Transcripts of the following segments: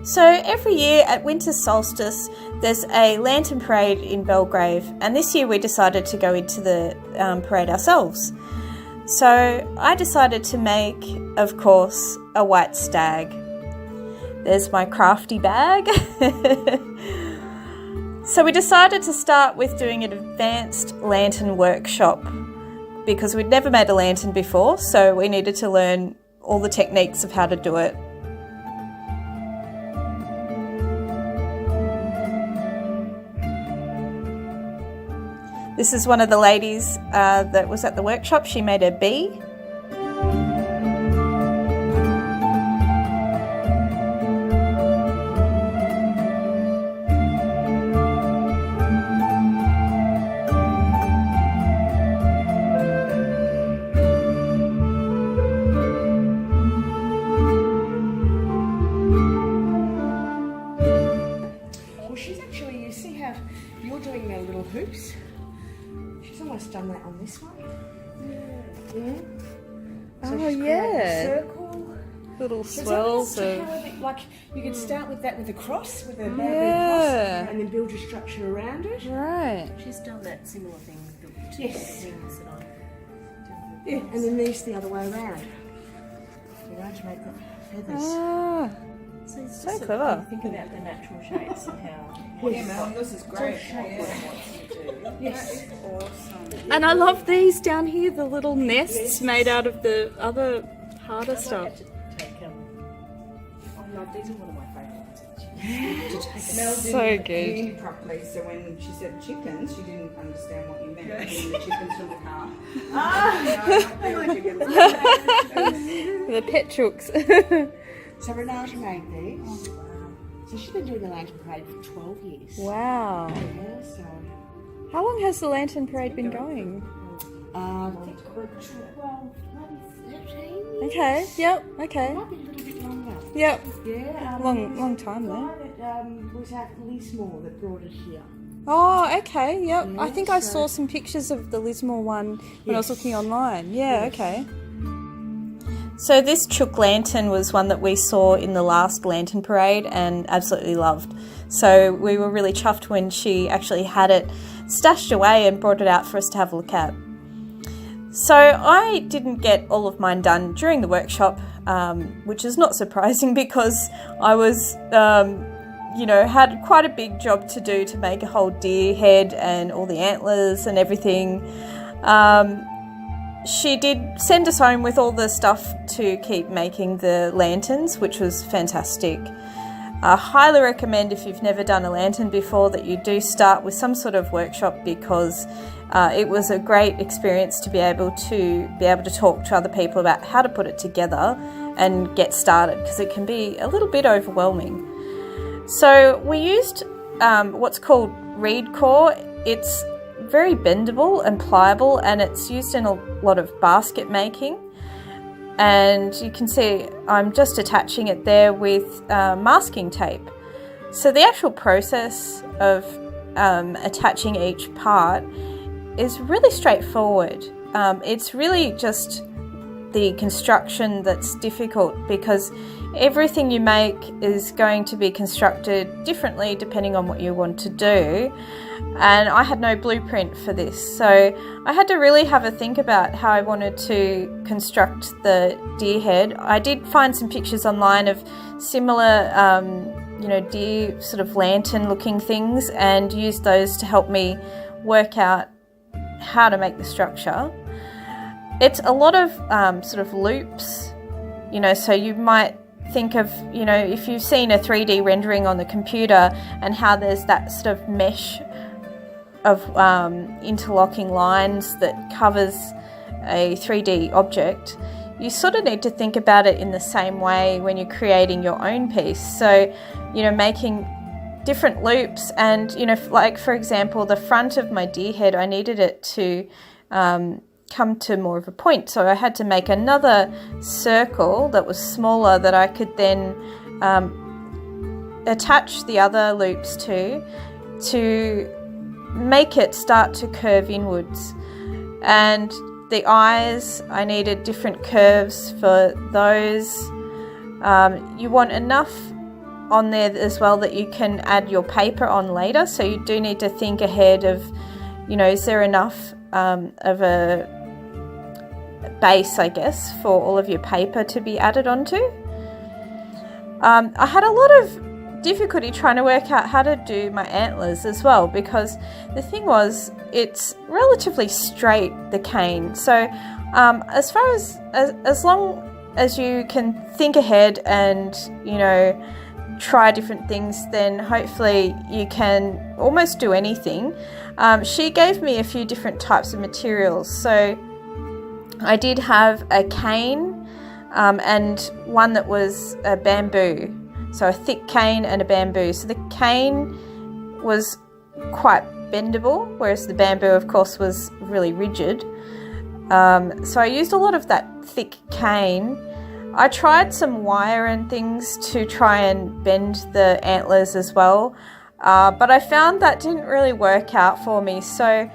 So every year at winter solstice there's a lantern parade in Belgrave, and this year we decided to go into the parade ourselves. So I decided to make, of course, a white stag. There's my crafty bag. So we decided to start with doing an advanced lantern workshop because we'd never made a lantern before, so we needed to learn all the techniques of how to do it. This is one of the ladies that was at the workshop. She made a bee. Well, she's actually, you see how you're doing their little hoops? She's almost done that on this one. Yeah. So she's created a circle. Little So swells. like you could start with that with a cross, with a bamboo cross, and then build your structure around it. Right. She's done that similar thing to Yes. things that I do. Yeah, and then these the other way around. You know, to make the feathers. Ah, So it's so just clever. think about the natural shapes and how. Yes. This is great. Yes. Awesome. And I love these down here, the little nests made out of the other harder I stuff. had to take I love these are one of my favourite ones. Mel So didn't good. hear you properly, so when she said chickens, she didn't understand what you meant. Meaning the chickens from the car. The pet chooks. So Renata made these. So she's been doing the lantern parade for 12 years. Wow. Yeah, so How long has the lantern parade been going? I think we're 12, maybe 13. Okay, yep, okay. Might be a little bit longer. Yep. Yeah. Long time the then. guy that was at Lismore that brought it here. Oh, okay, yep. I Yeah, think I so- saw some pictures of the Lismore one when I was Yes. looking online. Yeah, Yes. okay. So this chook lantern was one that we saw in the last lantern parade and absolutely loved. So we were really chuffed when she actually had it stashed away and brought it out for us to have a look at. So I didn't get all of mine done during the workshop, which is not surprising because I was, had quite a big job to do to make a whole deer head and all the antlers and everything. She did send us home with all the stuff to keep making the lanterns, which was fantastic. I highly recommend, if you've never done a lantern before, that you do start with some sort of workshop because it was a great experience to be able to talk to other people about how to put it together and get started, because it can be a little bit overwhelming. So we used what's called reed core. It's very bendable and pliable, and it's used in a lot of basket making. And you can see I'm just attaching it there with masking tape. So the actual process of attaching each part is really straightforward. It's really just the construction that's difficult, because everything you make is going to be constructed differently depending on what you want to do. And I had no blueprint for this, so I had to really have a think about how I wanted to construct the deer head. I did find some pictures online of similar deer sort of lantern looking things, and used those to help me work out how to make the structure. It's a lot of sort of loops, so you might think of, if you've seen a 3D rendering on the computer and how there's that sort of mesh of interlocking lines that covers a 3D object, you sort of need to think about it in the same way when you're creating your own piece. So, making different loops, and, like for example, the front of my deer head, I needed it to come to more of a point. So I had to make another circle that was smaller that I could then attach the other loops to make it start to curve inwards. And the eyes, I needed different curves for those. You want enough on there as well that you can add your paper on later, so you do need to think ahead of, you know, is there enough of a base, I guess, for all of your paper to be added onto. I had a lot of difficulty trying to work out how to do my antlers as well, because the thing was, it's relatively straight, the cane, so as far as long as you can think ahead and, you know, try different things, then hopefully you can almost do anything. She gave me a few different types of materials, so I did have a cane and one that was a bamboo, so a thick cane and a bamboo. So the cane was quite bendable, whereas the bamboo, of course, was really rigid. So I used a lot of that thick cane. I tried some wire and things to try and bend the antlers as well, but I found that didn't really work out for me, so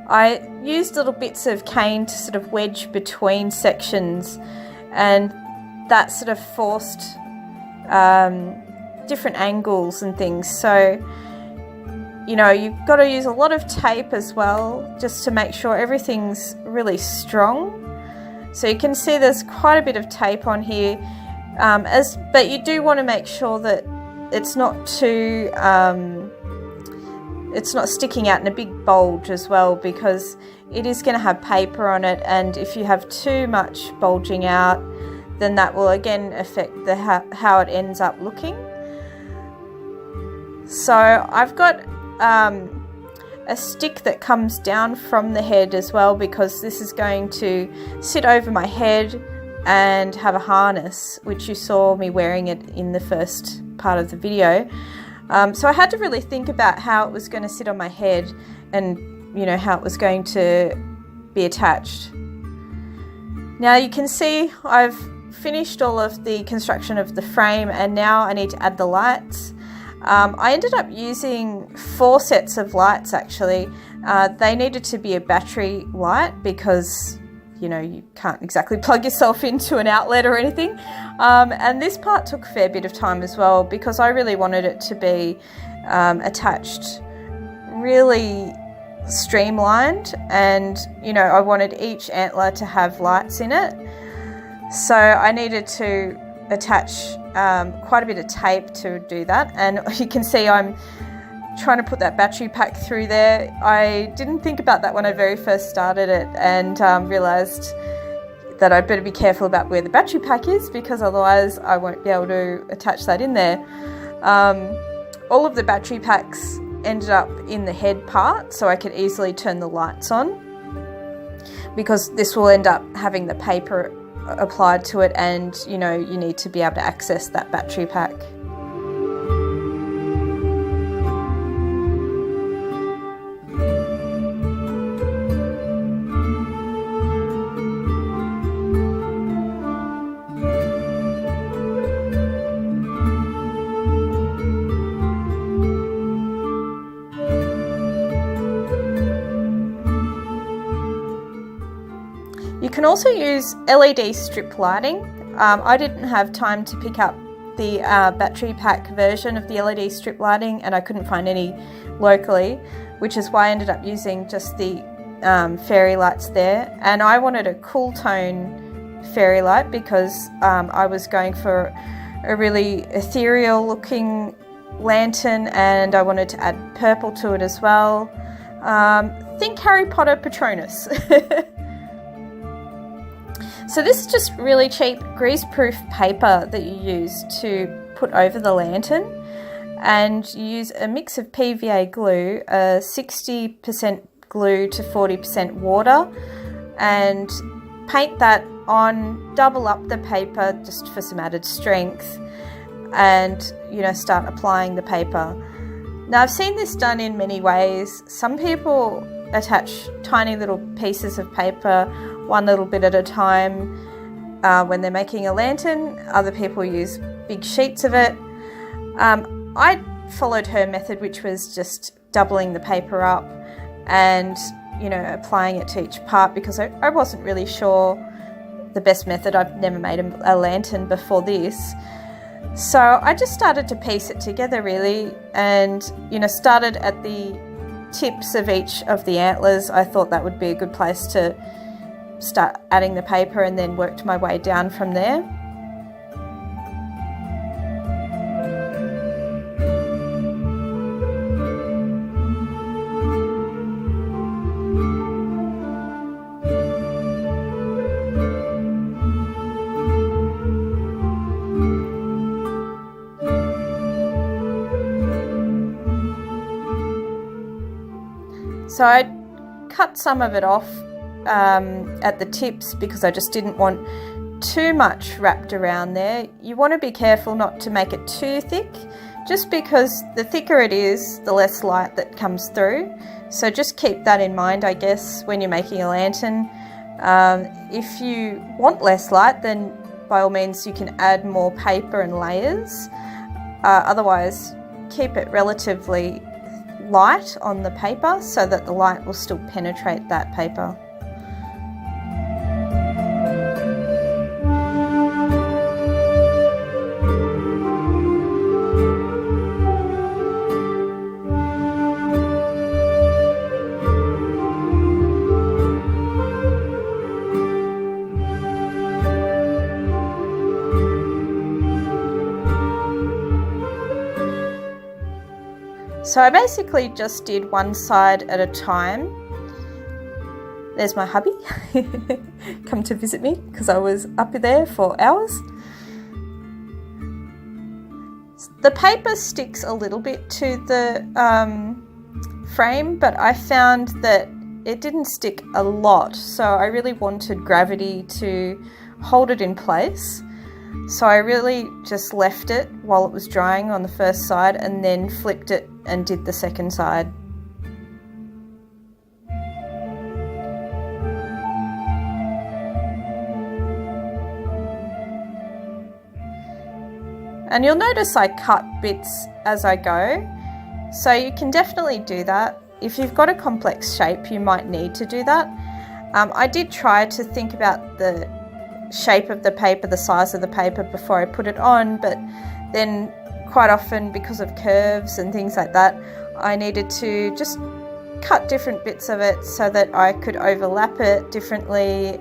I used little bits of cane to sort of wedge between sections, and that sort of forced different angles and things. So, you know, you've got to use a lot of tape as well, just to make sure everything's really strong. So you can see there's quite a bit of tape on here, but you do want to make sure that it's not too, it's not sticking out in a big bulge as well, because it is going to have paper on it, and if you have too much bulging out, then that will again affect how it ends up looking. So I've got a stick that comes down from the head as well, because this is going to sit over my head and have a harness, which you saw me wearing it in the first part of the video. So I had to really think about how it was going to sit on my head and, you know, how it was going to be attached. Now you can see I've finished all of the construction of the frame, and now I need to add the lights. I ended up using 4 sets of lights actually. They needed to be a battery light because, you know, you can't exactly plug yourself into an outlet or anything. And this part took a fair bit of time as well, because I really wanted it to be attached really streamlined, and, you know, I wanted each antler to have lights in it. So I needed to attach quite a bit of tape to do that, and you can see I'm trying to put that battery pack through there. I didn't think about that when I very first started it, and realised that I'd better be careful about where the battery pack is, because otherwise I won't be able to attach that in there. All of the battery packs ended up in the head part, so I could easily turn the lights on, because this will end up having the paper applied to it, and, you know, you need to be able to access that battery pack. You can also use LED strip lighting. I didn't have time to pick up the battery pack version of the LED strip lighting, and I couldn't find any locally, which is why I ended up using just the fairy lights there. And I wanted a cool tone fairy light, because I was going for a really ethereal looking lantern, and I wanted to add purple to it as well. Think Harry Potter Patronus. So this is just really cheap greaseproof paper that you use to put over the lantern, and you use a mix of PVA glue, 60% glue to 40% water, and paint that on, double up the paper just for some added strength, and, you know, start applying the paper. Now I've seen this done in many ways. Some people attach tiny little pieces of paper, one little bit at a time, when they're making a lantern. Other people use big sheets of it. I followed her method, which was just doubling the paper up and, you know, applying it to each part, because I wasn't really sure the best method. I've never made a lantern before this. So I just started to piece it together really, and started at the tips of each of the antlers. I thought that would be a good place to start adding the paper, and then worked my way down from there. So I cut some of it off at the tips because I just didn't want too much wrapped around there. You want to be careful not to make it too thick, just because the thicker it is, the less light that comes through. So just keep that in mind, I guess, when you're making a lantern. If you want less light, then by all means you can add more paper and layers. Otherwise, keep it relatively light on the paper so that the light will still penetrate that paper. So I basically just did one side at a time. There's my hubby, come to visit me because I was up there for hours. The paper sticks a little bit to the frame, but I found that it didn't stick a lot, so I really wanted gravity to hold it in place. So I really just left it while it was drying on the first side and then flipped it and did the second side. And you'll notice I cut bits as I go, so you can definitely do that. If you've got a complex shape, you might need to do that. I did try to think about the shape of the paper, the size of the paper before I put it on, but then quite often, because of curves and things like that, I needed to just cut different bits of it so that I could overlap it differently,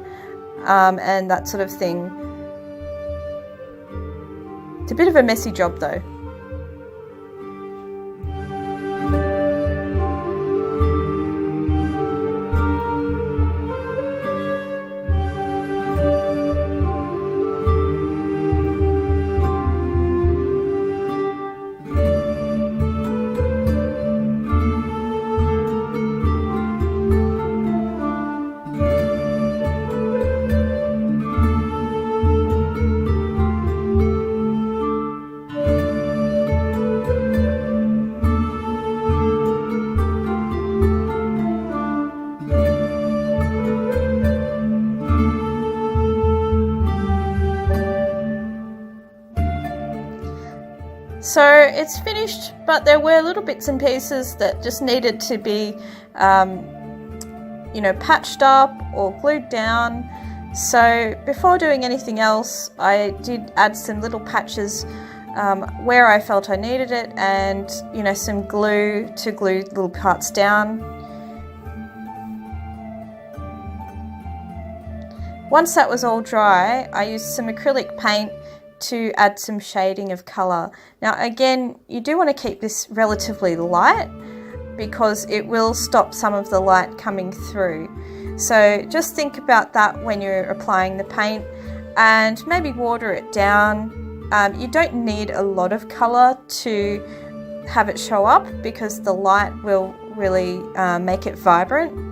and that sort of thing. It's a bit of a messy job though. So it's finished, but there were little bits and pieces that just needed to be, patched up or glued down. So before doing anything else, I did add some little patches where I felt I needed it, and some glue to glue little parts down. Once that was all dry, I used some acrylic paint to add some shading of colour. Now again, you do want to keep this relatively light because it will stop some of the light coming through. So just think about that when you're applying the paint, and maybe water it down. You don't need a lot of colour to have it show up because the light will really make it vibrant.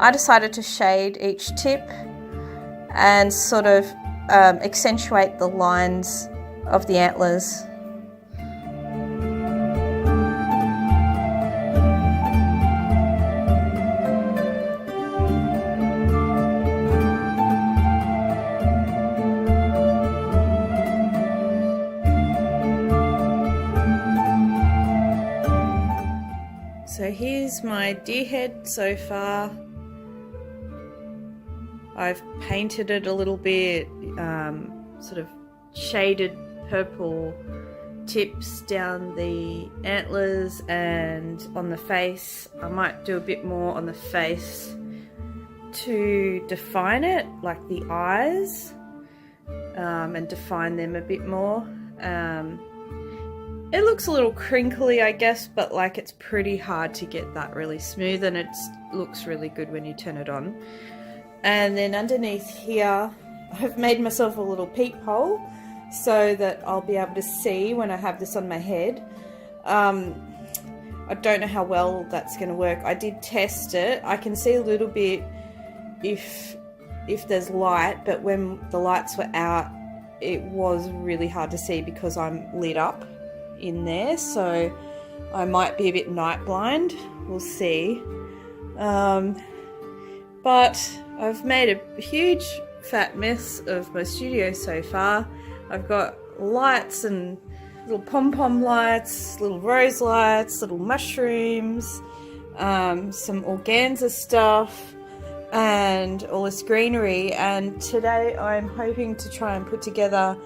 I decided to shade each tip and sort of accentuate the lines of the antlers. So here's my deer head so far. I've painted it a little bit, sort of shaded purple tips down the antlers and on the face. I might do a bit more on the face to define it, like the eyes, and define them a bit more. It looks a little crinkly, I guess, but like it's pretty hard to get that really smooth, and it looks really good when you turn it on. And then underneath here I've made myself a little peephole so that I'll be able to see when I have this on my head. I don't know how well that's going to work. I did test it. I can see a little bit if there's light, but when the lights were out it was really hard to see because I'm lit up in there, so I might be a bit night blind. We'll see. But I've made a huge fat mess of my studio so far. I've got lights and little pom-pom lights, little rose lights, little mushrooms, some organza stuff, and all this greenery. And today I'm hoping to try and put together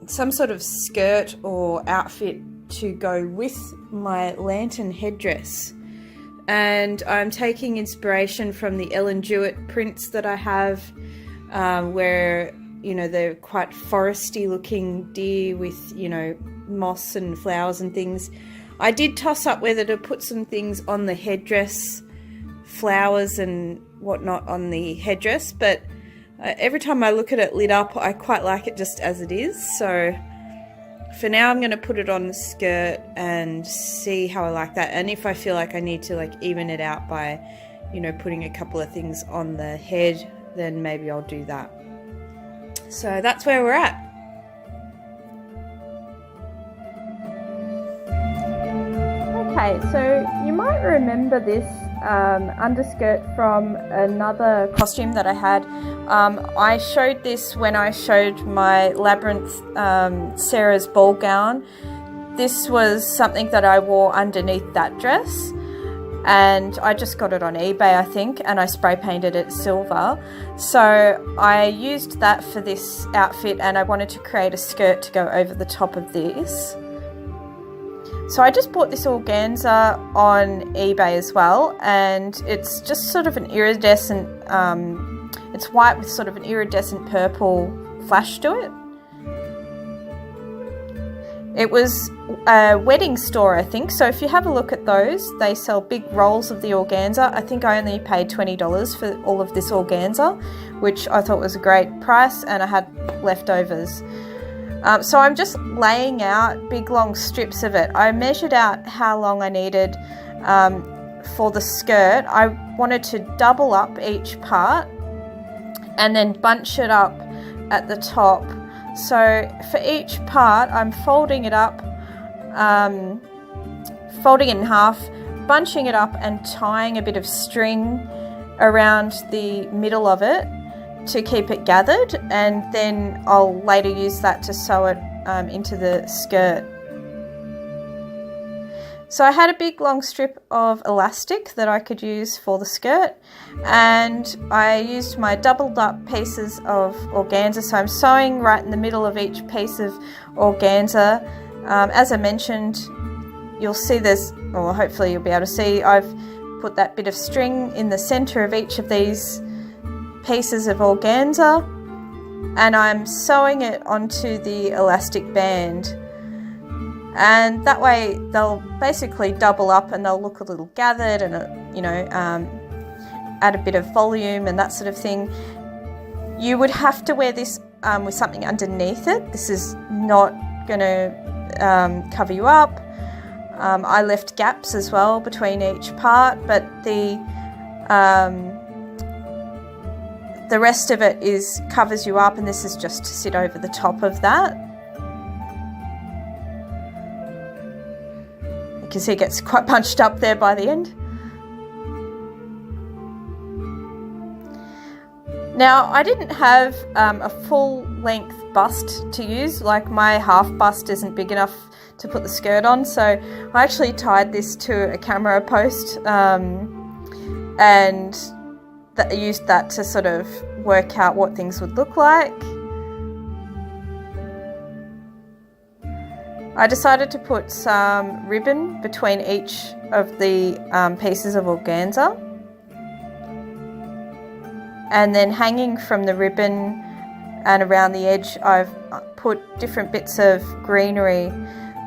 some sort of skirt or outfit to go with my lantern headdress. And I'm taking inspiration from the Ellen Jewett prints that I have, where, you know, they're quite foresty looking deer with, you know, moss and flowers and things. I did toss up whether to put some things on the headdress, flowers and whatnot on the headdress, but every time I look at it lit up, I quite like it just as it is. So for now I'm going to put it on the skirt and see how I like that, and if I feel like I need to like even it out by, you know, putting a couple of things on the head, then maybe I'll do that. So that's where we're at. Okay, so you might remember this underskirt from another Costume that I had. I showed this when I showed my Labyrinth Sarah's ball gown. This was something that I wore underneath that dress, and I just got it on eBay, I think, and I spray painted it silver. So I used that for this outfit, and I wanted to create a skirt to go over the top of this. So I just bought this organza on eBay as well, and it's just sort of an iridescent, it's white with sort of an iridescent purple flash to it. It was a wedding store, I think, so if you have a look at those, they sell big rolls of the organza. I think I only paid $20 for all of this organza, which I thought was a great price, and I had leftovers. So I'm just laying out big long strips of it. I measured out how long I needed for the skirt. I wanted to double up each part and then bunch it up at the top. So for each part I'm folding it up, folding it in half, bunching it up and tying a bit of string around the middle of it to keep it gathered, and then I'll later use that to sew it into the skirt. So I had a big long strip of elastic that I could use for the skirt, and I used my doubled up pieces of organza. So I'm sewing right in the middle of each piece of organza. As I mentioned, you'll see there's, or hopefully you'll be able to see, I've put that bit of string in the center of each of these pieces of organza, and I'm sewing it onto the elastic band, and that way they'll basically double up and they'll look a little gathered and you know, add a bit of volume and that sort of thing. You would have to wear this with something underneath it. This is not going to cover you up. I left gaps as well between each part, but the rest of it covers you up, and this is just to sit over the top of that. You can see it gets quite punched up there by the end. Now, I didn't have a full length bust to use, like my half bust isn't big enough to put the skirt on, so I actually tied this to a camera post and used that to sort of work out what things would look like. I decided to put some ribbon between each of the pieces of organza, and then hanging from the ribbon and around the edge I've put different bits of greenery.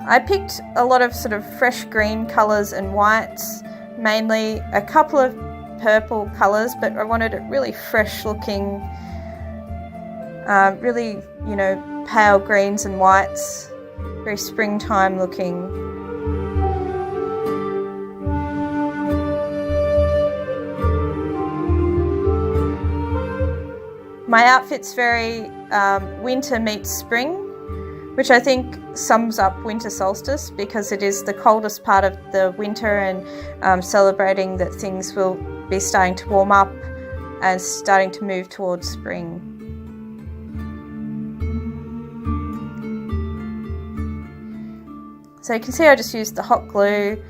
I picked a lot of sort of fresh green colours and whites, mainly a couple of purple colours, but I wanted it really fresh looking, really, you know, pale greens and whites, very springtime looking. My outfit's very winter meets spring, which I think sums up winter solstice because it is the coldest part of the winter, and celebrating that things will be starting to warm up and starting to move towards spring. So you can see I just used the hot glue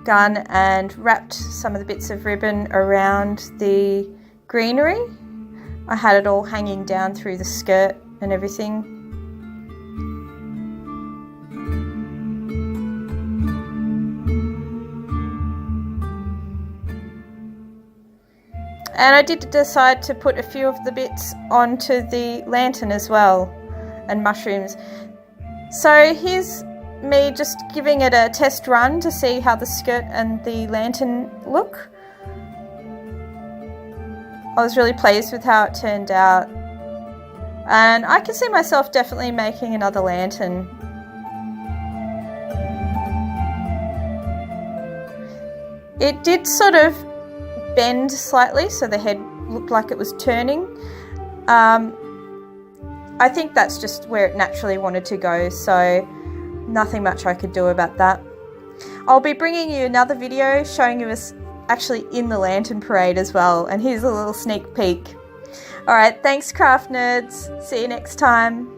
gun and wrapped some of the bits of ribbon around the greenery. I had it all hanging down through the skirt and everything. And I did decide to put a few of the bits onto the lantern as well, and mushrooms. So here's me just giving it a test run to see how the skirt and the lantern look. I was really pleased with how it turned out, and I can see myself definitely making another lantern. It did sort of bend slightly, so the head looked like it was turning. I think that's just where it naturally wanted to go, so nothing much I could do about that. I'll be bringing you another video showing you us actually in the lantern parade as well, and here's a little sneak peek. Alright, thanks craft nerds, see you next time.